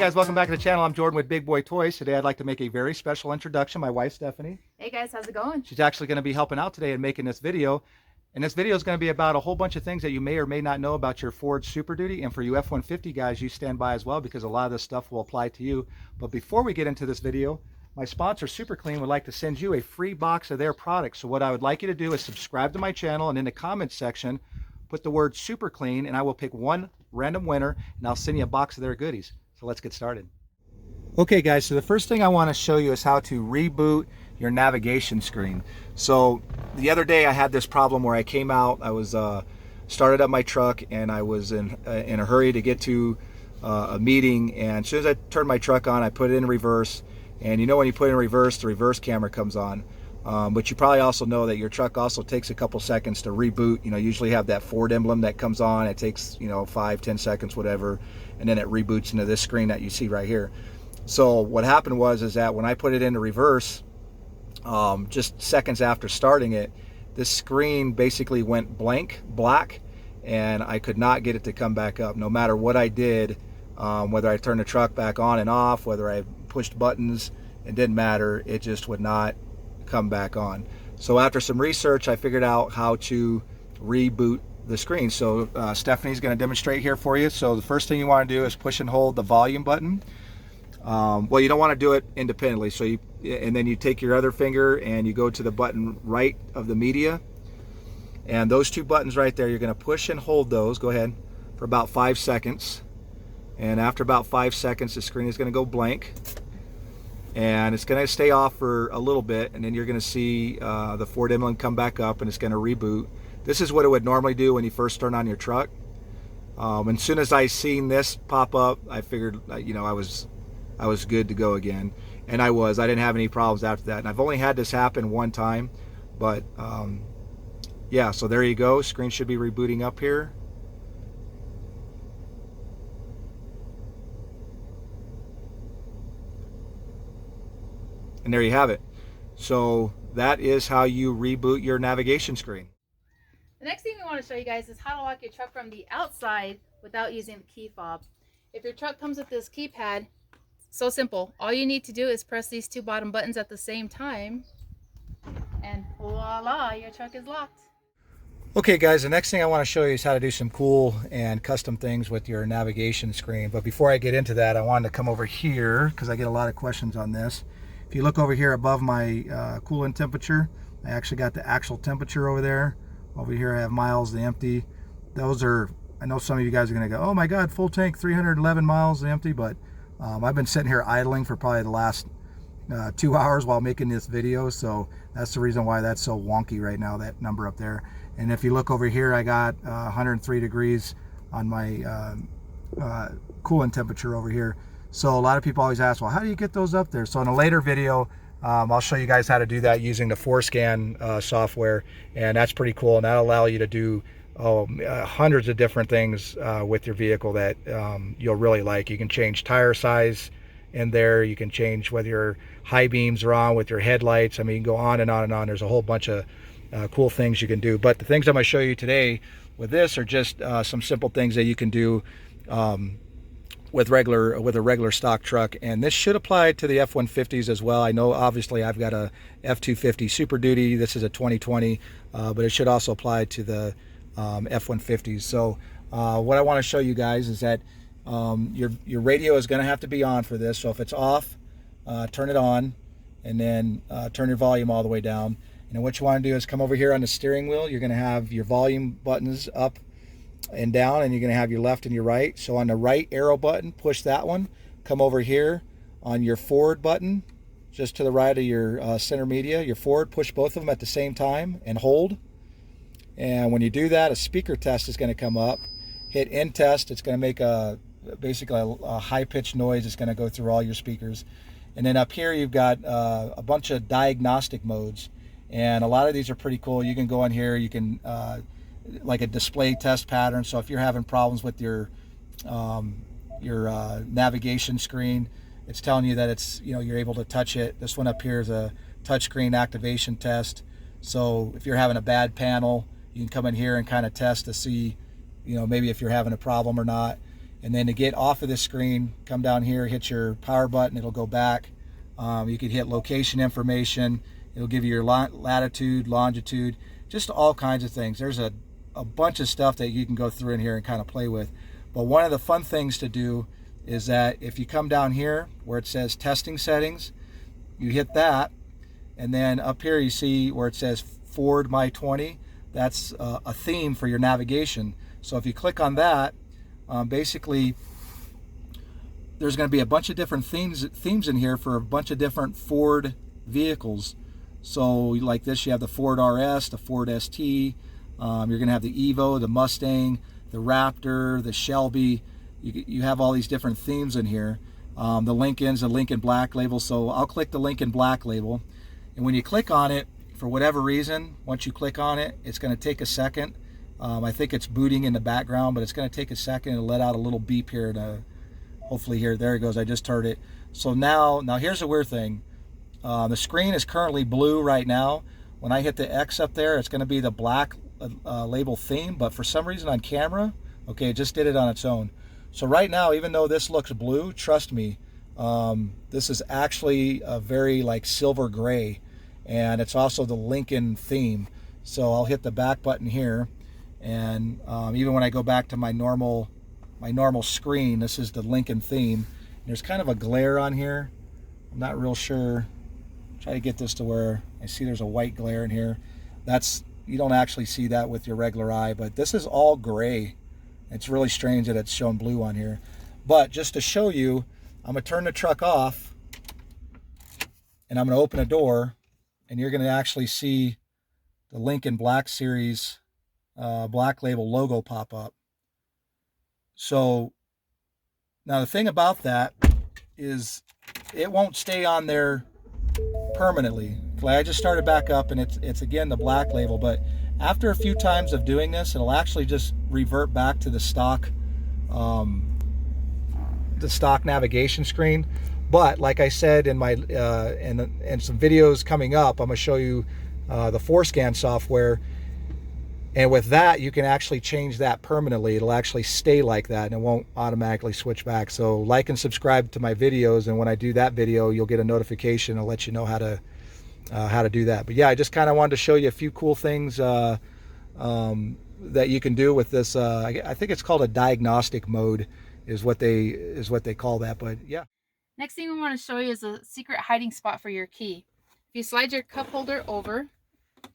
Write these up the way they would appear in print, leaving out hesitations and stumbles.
guys, welcome back to the channel. I'm Jordan with Big Boy Toys. Today I'd like to make a very special introduction. My wife, Stephanie. Hey guys, how's it going? She's actually going to be helping out today and making this video. And this video is going to be about a whole bunch of things that you may or may not know about your Ford SuperDuty. And for you F-150 guys, you stand by as well because a lot of this stuff will apply to you. But before we get into this video, my sponsor, SuperClean, would like to send you a free box of their products. So what I would like you to do is subscribe to my channel, and in the comments section, put the word SuperClean, and I will pick one random winner, and I'll send you a box of their goodies. So let's get started. Okay guys, so the first thing I want to show you is how to reboot your navigation screen. So the other day I had this problem where I came out, I was started up my truck, and I was in a hurry to get to a meeting, and as soon as I turned my truck on, I put it in reverse. And you know, when you put it in reverse, the reverse camera comes on. But you probably also know that your truck also takes a couple seconds to reboot. You know, usually have that Ford emblem that comes on. It takes, you know, 5-10 seconds, whatever, and then it reboots into this screen that you see right here. So what happened was that when I put it into reverse, just seconds after starting it, this screen basically went black, and I could not get it to come back up. No matter what I did, whether I turned the truck back on and off, whether I pushed buttons, it didn't matter. It just would not come back on. So after some research, I figured out how to reboot the screen. So Stephanie's going to demonstrate here for you. So the first thing you want to do is push and hold the volume button. Well, you don't want to do it independently. So and then you take your other finger and you go to the button right of the media, and those two buttons right there, you're going to push and hold those. Go ahead for about 5 seconds, and after about 5 seconds, the screen is going to go blank. And it's going to stay off for a little bit, and then you're going to see the Ford emblem come back up, and it's going to reboot. This is what it would normally do when you first turn on your truck. And as soon as I seen this pop up, I figured, you know, I was good to go again, and I was. I didn't have any problems after that, and I've only had this happen one time, but yeah. So there you go. Screen should be rebooting up here. And there you have it. So that is how you reboot your navigation screen. The next thing we want to show you guys is how to lock your truck from the outside without using the key fob. If your truck comes with this keypad, so simple. All you need to do is press these two bottom buttons at the same time, and voila, your truck is locked. Okay guys, the next thing I want to show you is how to do some cool and custom things with your navigation screen. But before I get into that, I wanted to come over here because I get a lot of questions on this. If you look over here above my coolant temperature, I actually got the actual temperature over there. Over here I have miles, the empty. Those are, I know some of you guys are going to go, oh my god, full tank, 311 miles, the empty. But I've been sitting here idling for probably the last 2 hours while making this video. So that's the reason why that's so wonky right now, that number up there. And if you look over here, I got 103 degrees on my coolant temperature over here. So a lot of people always ask, well, how do you get those up there? So in a later video, I'll show you guys how to do that using the 4Scan software, and that's pretty cool, and that'll allow you to do hundreds of different things with your vehicle that you'll really like. You can change tire size in there. You can change whether your high beams are on with your headlights. I mean, you can go on and on and on. There's a whole bunch of cool things you can do. But the things I'm going to show you today with this are just some simple things that you can do with a regular stock truck, and this should apply to the F-150s as well. I know obviously I've got a F-250 SuperDuty. This is a 2020, but it should also apply to the F-150s. So what I want to show you guys is that your radio is going to have to be on for this. So if it's off, turn it on, and then turn your volume all the way down. And then what you want to do is come over here on the steering wheel. You're going to have your volume buttons up and down, and you're going to have your left and your right. So on the right arrow button, push that one. Come over here on your forward button, just to the right of your center media, your forward, push both of them at the same time and hold. And when you do that, a speaker test is going to come up. Hit end test. It's going to make basically a high-pitched noise. It's going to go through all your speakers. And then up here you've got a bunch of diagnostic modes, and a lot of these are pretty cool. You can go in here, you can like a display test pattern. So if you're having problems with your navigation screen, it's telling you that it's, you know, you're able to touch it. This one up here is a touchscreen activation test. So if you're having a bad panel, you can come in here and kind of test to see, you know, maybe if you're having a problem or not. And then to get off of this screen, come down here, hit your power button, it'll go back. You could hit location information. It'll give you your latitude, longitude, just all kinds of things. There's a bunch of stuff that you can go through in here and kind of play with. But one of the fun things to do is that if you come down here where it says testing settings, you hit that, and then up here you see where it says Ford My 20. That's a theme for your navigation. So if you click on that, basically there's going to be a bunch of different themes in here for a bunch of different Ford vehicles. So like this, you have the Ford RS, the Ford ST, you're going to have the Evo, the Mustang, the Raptor, the Shelby. You have all these different themes in here. The Lincoln's a Lincoln Black Label, so I'll click the Lincoln Black Label. And when you click on it, for whatever reason, once you click on it, it's going to take a second. I think it's booting in the background, but it's going to take a second and let out a little beep here to hopefully here. There it goes. I just heard it. So now here's a weird thing. The screen is currently blue right now. When I hit the X up there, it's going to be the black label theme, but for some reason on camera, okay, it just did it on its own. So right now, even though this looks blue, trust me, this is actually a very like silver gray, and it's also the Lincoln theme. So I'll hit the back button here, and even when I go back to my normal screen, this is the Lincoln theme. There's kind of a glare on here. I'm not real sure. Try to get this to where I see there's a white glare in here. You don't actually see that with your regular eye, but this is all gray. It's really strange that it's shown blue on here. But just to show you, I'm gonna turn the truck off and I'm gonna open a door, and you're gonna actually see the Lincoln Black Series Black Label logo pop up. So now the thing about that is it won't stay on there permanently. Like I just started back up, and it's again the Black Label, but after a few times of doing this, it'll actually just revert back to the stock navigation screen. But like I said in my and some videos coming up, I'm gonna show you the ForeScan software, and with that you can actually change that permanently. It'll actually stay like that, and it won't automatically switch back. So like and subscribe to my videos, and when I do that video, you'll get a notification. I'll let you know how to do that. But yeah, I just kind of wanted to show you a few cool things that you can do with this. I think it's called a diagnostic mode is what they call that. But yeah. Next thing we want to show you is a secret hiding spot for your key. If you slide your cup holder over,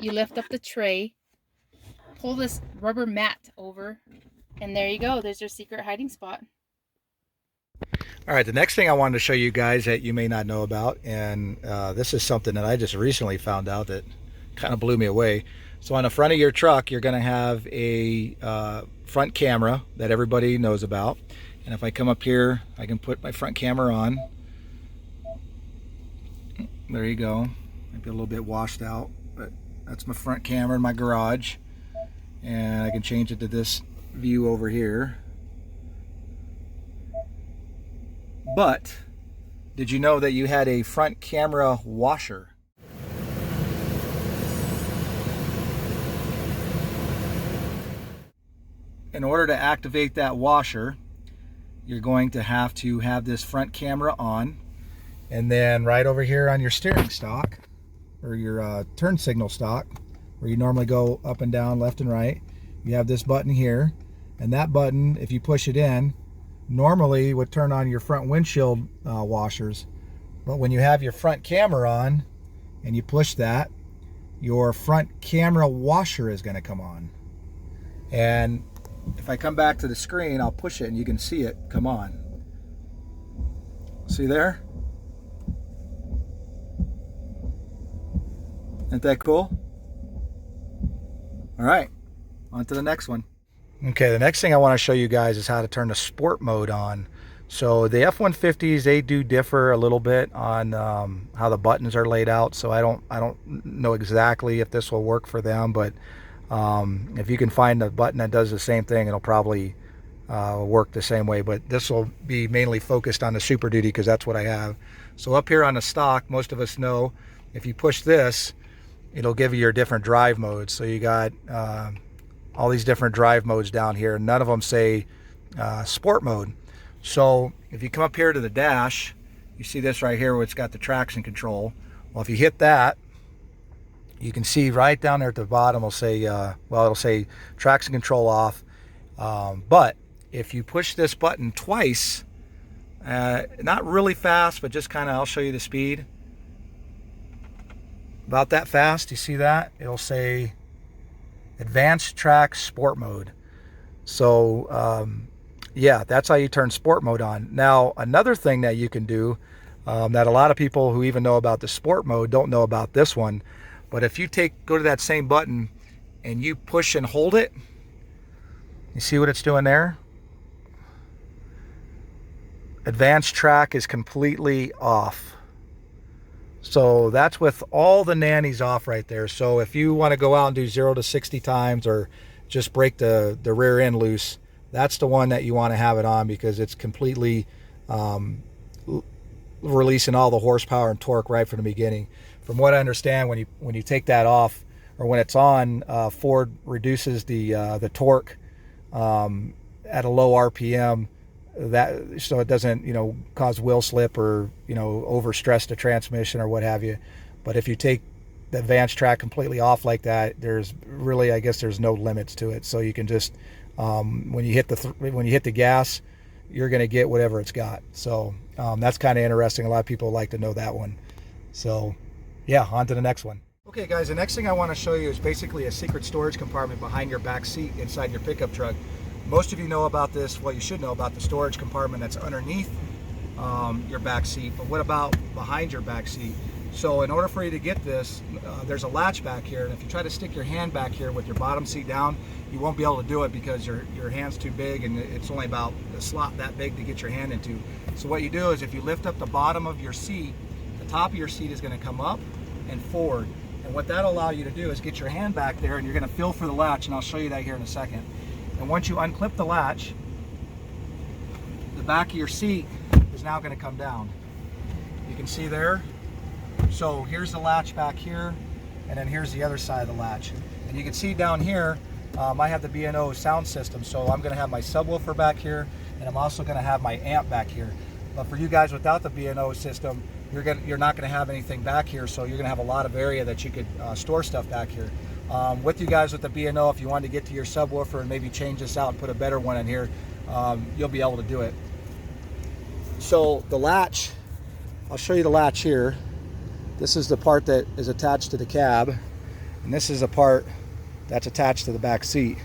you lift up the tray, pull this rubber mat over, and there you go. There's your secret hiding spot. All right, the next thing I wanted to show you guys that you may not know about, and this is something that I just recently found out that kind of blew me away. So on the front of your truck, you're going to have a front camera that everybody knows about. And if I come up here, I can put my front camera on. There you go. Might be a little bit washed out, but that's my front camera in my garage. And I can change it to this view over here. But did you know that you had a front camera washer? In order to activate that washer, you're going to have this front camera on, and then right over here on your steering stalk, or your turn signal stalk, where you normally go up and down, left and right, you have this button here, and that button, if you push it in, normally would turn on your front windshield washers. But when you have your front camera on and you push that, your front camera washer is going to come on. And if I come back to the screen, I'll push it and you can see it come on. See there? Isn't that cool? All right, on to the next one. Okay, the next thing I want to show you guys is how to turn the sport mode on. So the F-150s, they do differ a little bit on how the buttons are laid out. So I don't know exactly if this will work for them, but if you can find a button that does the same thing, it'll probably work the same way. But this will be mainly focused on the SuperDuty because that's what I have. So up here on the stock, most of us know if you push this, it'll give you your different drive modes. So you got all these different drive modes down here. None of them say sport mode. So if you come up here to the dash, you see this right here where it's got the traction control. Well, if you hit that, you can see right down there at the bottom will say, well, it'll say traction control off. But if you push this button twice, not really fast, but just kind of, I'll show you the speed. About that fast, you see that? It'll say advanced track sport mode. So yeah, that's how you turn sport mode on. Now, another thing that you can do that a lot of people who even know about the sport mode don't know about this one. But if you go to that same button and you push and hold it, you see what it's doing there? Advanced track is completely off. So that's with all the nannies off right there. So if you want to go out and do 0 to 60 times or just break the rear end loose, that's the one that you want to have it on, because it's completely releasing all the horsepower and torque right from the beginning. From what I understand, when you take that off, or when it's on, Ford reduces the torque at a low RPM, so it doesn't cause wheel slip or overstress the transmission or what have you. But if you take the advanced track completely off like that, there's really, I guess, there's no limits to it. So you can just when you hit the gas, you're going to get whatever it's got. So that's kind of interesting. A lot of people like to know that one. So yeah, on to the next one. Okay guys, the next thing I want to show you is basically a secret storage compartment behind your back seat inside your pickup truck. Most of you know about this. Well, you should know about the storage compartment that's underneath your back seat, but what about behind your back seat? So in order for you to get this, there's a latch back here, and if you try to stick your hand back here with your bottom seat down, you won't be able to do it because your hand's too big, and it's only about the slot that big to get your hand into. So what you do is, if you lift up the bottom of your seat, the top of your seat is going to come up and forward, and what that'll allow you to do is get your hand back there, and you're going to feel for the latch, and I'll show you that here in a second. And once you unclip the latch, the back of your seat is now going to come down. You can see there. So here's the latch back here, and then here's the other side of the latch. And you can see down here, I have the B&O sound system, so I'm going to have my subwoofer back here, and I'm also going to have my amp back here. But for you guys without the B&O system, you're not going to have anything back here, so you're going to have a lot of area that you could store stuff back here. With you guys with the B&O, if you want to get to your subwoofer and maybe change this out and put a better one in here, you'll be able to do it. So the latch, I'll show you the latch here. This is the part that is attached to the cab, and this is a part that's attached to the back seat.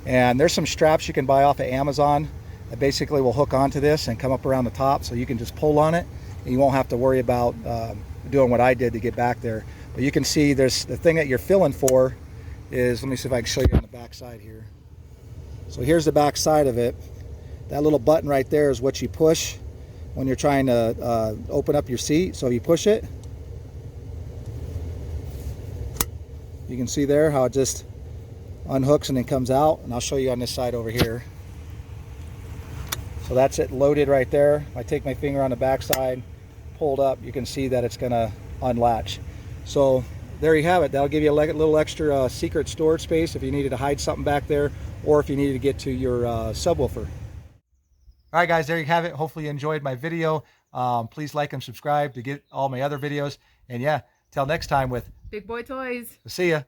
And there's some straps you can buy off of Amazon that basically will hook onto this and come up around the top, so you can just pull on it and you won't have to worry about doing what I did to get back there. But you can see there's the thing that you're filling for is, let me see if I can show you on the back side here. So here's the back side of it. That little button right there is what you push when you're trying to open up your seat. So you push it, you can see there how it just unhooks and then comes out, and I'll show you on this side over here. So that's it loaded right there. I take my finger on the back side, pulled up, you can see that it's gonna unlatch. So there you have it. That'll give you a little extra secret storage space if you needed to hide something back there, or if you needed to get to your subwoofer. All right guys, there you have it. Hopefully you enjoyed my video. Please like and subscribe to get all my other videos. And yeah, till next time with Big Boy Toys. See ya.